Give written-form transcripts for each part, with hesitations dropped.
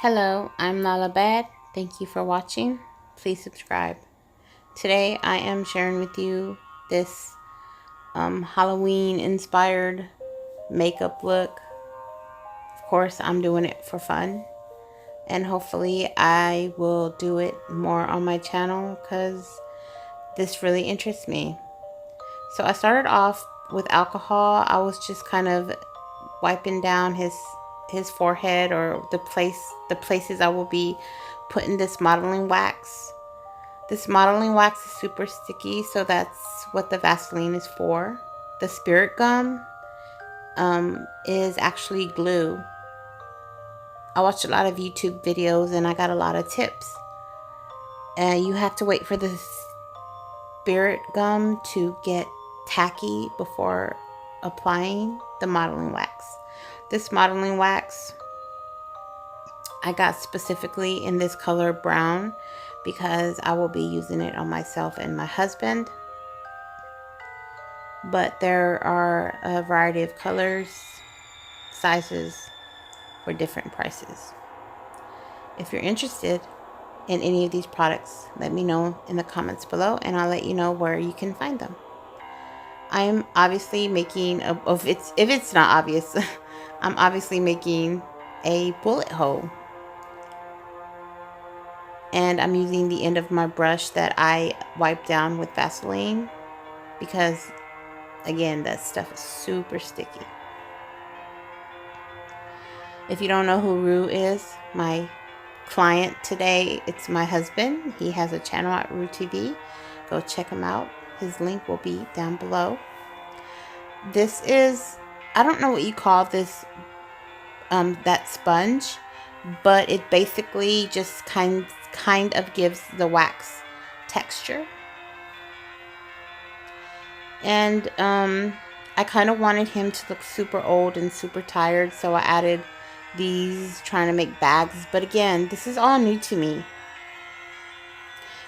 Hello, I'm LALABAD. Thank you for watching. Please subscribe. Today I am sharing with you this Halloween inspired makeup look. Of course, I'm doing it for fun, and hopefully I will do it more on my channel because this really interests me. So I started off with alcohol. I was just kind of wiping down his forehead, or the places I will be putting this modeling wax. This modeling wax is super sticky, so that's what the Vaseline is for. The spirit gum is actually glue. I watched a lot of YouTube videos and I got a lot of tips. You have to wait for the spirit gum to get tacky before applying the modeling wax. This modeling wax I got specifically in this color brown because I will be using it on myself and my husband. But there are a variety of colors, sizes for different prices. If you're interested in any of these products, let me know in the comments below and I'll let you know where you can find them. I'm obviously making if it's not obvious, I'm obviously making a bullet hole. And I'm using the end of my brush that I wiped down with Vaseline because, again, that stuff is super sticky. If you don't know who Roo is, my client today, it's my husband. He has a channel at Roo Tv. Go check him out. His link will be down below. This is, I don't know what you call this, that sponge, but it basically just kind of gives the wax texture. And I kind of wanted him to look super old and super tired, so I added these, trying to make bags. But again, this is all new to me,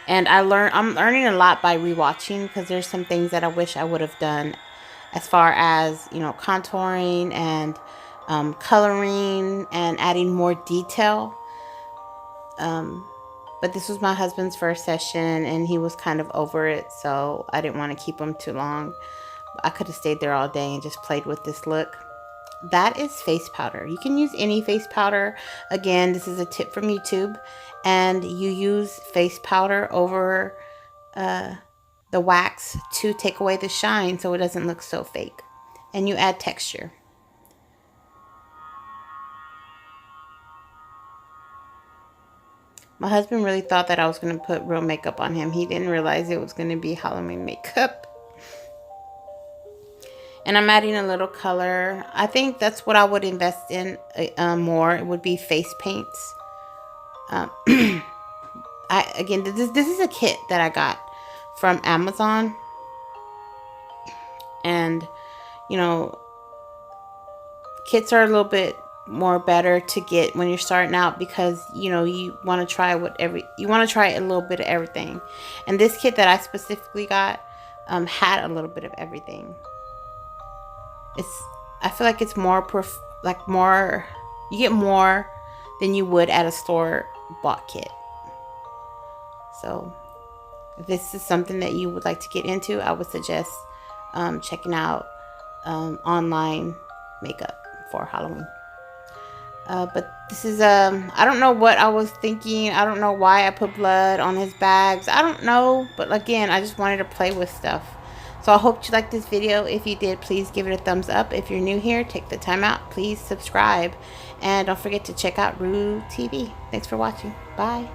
and I'm learning a lot by rewatching, because there's some things that I wish I would have done as far as, you know, contouring and coloring and adding more detail. But this was my husband's first session and he was kind of over it, so I didn't want to keep him too long. I could have stayed there all day and just played with this look. That is face powder. You can use any face powder. Again, this is a tip from YouTube, and you use face powder over the wax to take away the shine so it doesn't look so fake, and you add texture. My husband really thought that I was going to put real makeup on him. He didn't realize it was going to be Halloween makeup. And I'm adding a little color. I think that's what I would invest in more. It would be face paints. Again, this is a kit that I got from Amazon. And, you know, kits are a little bit more better to get when you're starting out, because, you know, you want to try a little bit of everything. And this kit that I specifically got had a little bit of everything. I feel like it's more you get more than you would at a store bought kit. So if this is something that you would like to get into, I would suggest checking out online makeup for Halloween. But this is, I don't know what I was thinking. I don't know why I put blood on his bags. I don't know. But again, I just wanted to play with stuff. So I hope you liked this video. If you did, please give it a thumbs up. If you're new here, take the time out. Please subscribe. And don't forget to check out Roo TV. Thanks for watching. Bye.